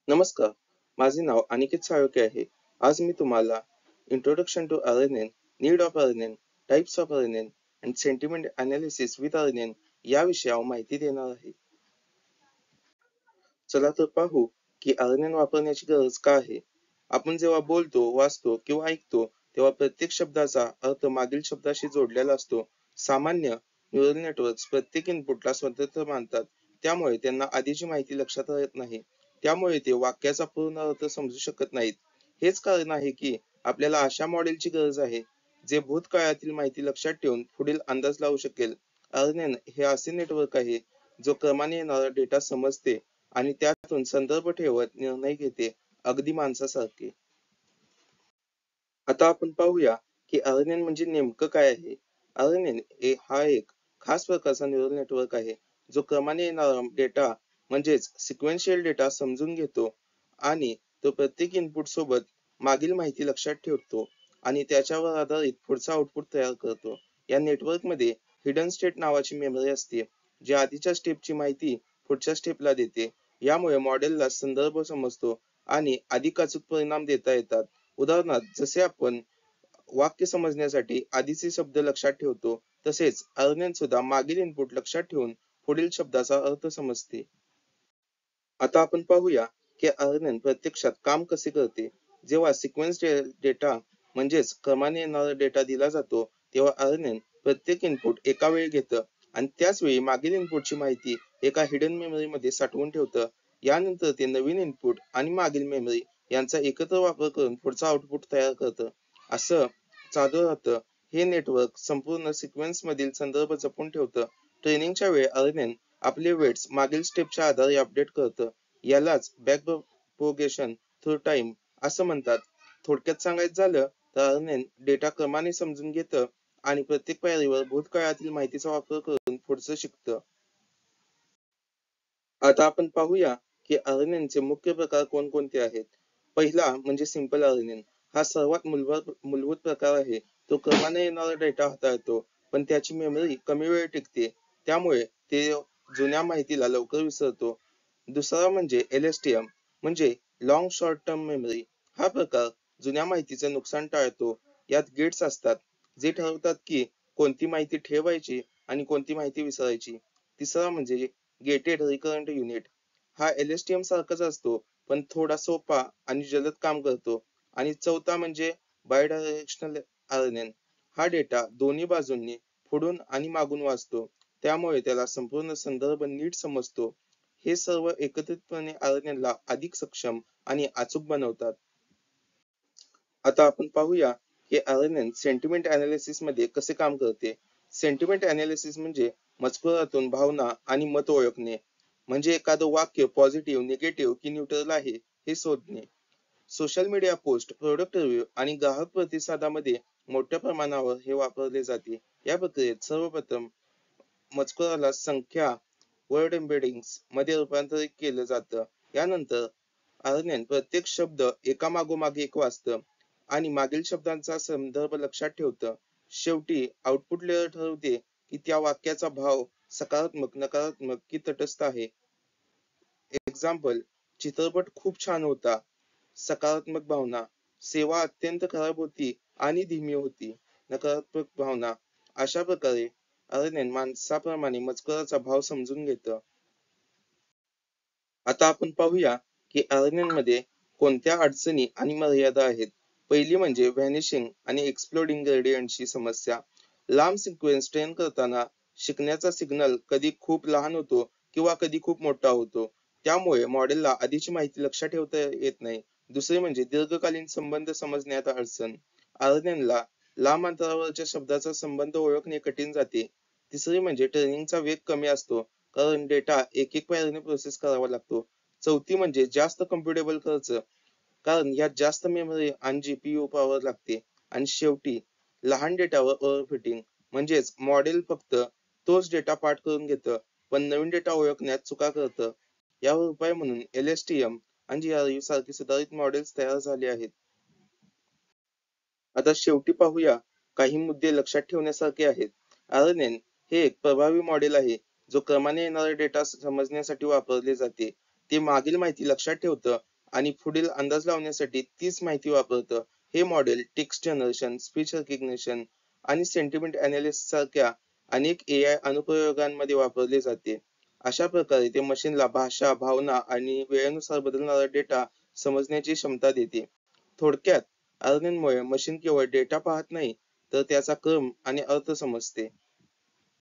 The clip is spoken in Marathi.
नमस्कार, माझे नाव अनिकेत साळुंखे आहे. आज मी तुम्हाला introduction to RNN, need of RNN, types of RNN and sentiment analysis with RNN या विषयावर माहिती देणार आहे. चला तर पाहू की RNN वापरण्याची गरज का आहे. आपण जेव्हा बोलतो, वाचतो किंवा ऐकतो तेव्हा प्रत्येक शब्दाचा अर्थ मागील शब्दाशी जोडलेला असतो. सामान्य न्यूरल नेटवर्क्स प्रत्येक इनपुटला स्वतंत्र मानतात, त्यामुळे त्यांना आधीची माहिती लक्षात राहत नाही. त्यामुळे ते वाक्याचा पूर्ण अर्थ समजू शकत नाहीत. हेच कारण आहे की आपल्याला अशा मॉडेलची गरज आहे जे भूतकाळातील माहिती लक्षात ठेवून पुढील अंदाज लावू शकेल. RNN हे असे नेटवर्क आहे जो क्रमाने येणारा डेटा समजते आणि त्यातून संदर्भ ठेवत निर्णय घेते, अगदी माणसासारखे. आता आपण पाहूया की RNN म्हणजे नेमकं काय आहे. RNN हा एक खास प्रकारचा न्यूरल नेटवर्क आहे जो क्रमाने येणारा डेटा म्हणजेच सिक्वेन्शियल डेटा समजून घेतो आणि तो प्रत्येक इनपुट सोबत मागील माहिती लक्षात ठेवतो आणि त्याच्यावर आधारित पुढचा आउटपुट तयार करतो. या नेटवर्क मध्ये हिडन स्टेट नावाची मेमरी असते जी आधीच्या स्टेपची माहिती पुढच्या स्टेपला देते. यामुळे मॉडेलला संदर्भ समजतो आणि अधिक अचूक परिणाम देता येतात. उदाहरणार्थ, जसे आपण वाक्य समजण्यासाठी आधीचे शब्द लक्षात ठेवतो, तसेच RNN सुद्धा मागील इनपुट लक्षात ठेवून पुढील शब्दाचा अर्थ समजते. आता आपण पाहूया की RNN प्रत्यक्षात काम कसे करते. जेव्हा सिक्वेन्स डेटा म्हणजेच क्रमाने येणारा डेटा दिला जातो, तेव्हा RNN प्रत्येक इनपुट एका वेळी घेतं आणि त्याच वेळी मागील इनपुटची माहिती एका हिडन मेमरी मध्ये साठवून ठेवतं. यानंतर ते नवीन इनपुट आणि मागील मेमरी यांचा एकत्र वापर करून पुढचा आउटपुट तयार करतं. असं चालू राहतं. हे नेटवर्क संपूर्ण सिक्वेन्स मधील संदर्भ जपून ठेवतं. ट्रेनिंगच्या वेळी RNN आपले वेट्स मागील स्टेपच्या आधारे अपडेट करतं. यालाच बॅक प्रोपगेशन थ्रू टाइम असं म्हणतात. थोडक्यात सांगायचं झालं तर RNN डेटा क्रमाने समजून घेतं आणि प्रत्येक पायरीवर भूतकाळातील माहितीचा वापर करून पुढचं शिकतं. आता आपण पाहूया की RNN चे मुख्य प्रकार कोणकोणते आहेत. पहिला म्हणजे सिंपल RNN. हा सर्वात मूलभूत प्रकार आहे. तो क्रमाने येणारा डेटा हाताळतो, पण त्याची मेमरी कमी वेळ टिकते. त्यामुळे ते जुन्या माहितीला लवकर विसरतो. दुसरा म्हणजे LSTM म्हणजे लॉंग शॉर्ट टर्म मेमरी. हा प्रकार जुन्या माहितीचे नुकसान टाळतो. यात गेट्स असतात जे ठरवतात की कोणती माहिती ठेवायची आणि कोणती माहिती विसरायची. तिसरा म्हणजे गेटेड रिकरंट युनिट. हा LSTM सारखाच असतो, पण थोडा सोपा आणि जलद काम करतो. आणि चौथा म्हणजे बायडायरेक्शनल RNN. हा डेटा दोन्ही बाजूंनी पुढून आणि मागून वाचतो, त्यामुळे त्याला संपूर्ण संदर्भ नीट समजतो. हे सर्व एकत्रितपणे RNN ला अधिक सक्षम आणि अचूक बनवतात. आता आपण पाहूया की RNN सेंटिमेंट अनालिसिस मध्ये कसे काम करते. सेंटिमेंट अनालिसिस म्हणजे मजकुरातून भावना आणि मत ओळखणे. म्हणजे एखादं वाक्य पॉझिटिव्ह, निगेटिव्ह की न्यूट्रल आहे हे शोधणे. Social media post, product review आणि ग्राहक प्रतिसादामध्ये मोठ्या प्रमाणावर हे वापरले जाते. या प्रक्रियेत सर्वप्रथम मजकुराला संख्या वर्ड एम्बेडिंग्स मध्ये रूपांतरित केलं जातं. यानंतर RNN प्रत्येक शब्द एकामागोमाग एक वाचतं आणि मागील शब्दांचा संदर्भ लक्षात ठेवतं. शेवटी आउटपुट लेयर ठरवते की त्या वाक्याचा भाव सकारात्मक, नकारात्मक की तटस्थ आहे. एक्झाम्पल, चित्रपट खूप छान होता, सकारात्मक भावना. सेवा अत्यंत खराब होती आणि धीमी होती, नकारात्मक भावना. अशा प्रकारे RNN माणसाप्रमाणे मजकुराचा भाव समजून घेतं. आता आपण पाहूया की RNN मध्ये कोणत्या अडचणी आणि मर्यादा आहेत. पहिली म्हणजे व्हॅनिशिंग आणि एक्सप्लोडिंग ग्रेडियंटची समस्या. लांब सिक्वेन्स ट्रेन करताना शिकण्याचा सिग्नल कधी खूप लहान होतो किंवा कधी खूप मोठा होतो. त्यामुळे मॉडेलला आधीची माहिती लक्षात ठेवता येत नाही. दुसरे म्हणजे दीर्घकालीन संबंध समजण्यात अडचण. RNN ला लांब अंतरावरच्या शब्दाचा संबंध ओळखणे कठीण जाते. तिसरी म्हणजे ट्रेनिंगचा वेग कमी असतो, कारण डेटा एक एक पायरीने प्रोसेस करावा लागतो. चौथी म्हणजे जास्त कम्प्युटेबल खर्च, कारण यात जास्त मेमरी आणि GPU पॉवर लागते. आणि शेवटी लहान डेटावर ओव्हरफिटिंग, म्हणजेच मॉडेल फक्त तोच डेटा पाठ करून घेतं, पण नवीन डेटा ओळखण्यात चुका करतं. यावर उपाय म्हणून LSTM आणि GRU सारखी सुधारित मॉडेल्स तयार झाले आहेत. आता शेवटी पाहूया काही मुद्दे लक्षात ठेवण्यासारखे आहेत. RNN हे एक प्रभावी मॉडेल आहे जो क्रमाने येणारा डेटा समजण्यासाठी वापरले जाते. ते मागील माहिती लक्षात ठेवतं आणि पुढील अंदाज लावण्यासाठी तीच माहिती वापरतं. हे model text generation, speech recognition आणि सेंटिमेंट अनालिसिस सारख्या अनेक AI अनुप्रयोगांमध्ये वापरले जाते. अशा प्रकारे ते मशीनला भाषा, भावना आणि वेळेनुसार बदलणारा डेटा समजण्याची क्षमता देते. थोडक्यात, RNN मुळे मशीन केवळ डेटा पाहत नाही, तर त्याचा क्रम आणि अर्थ समजते.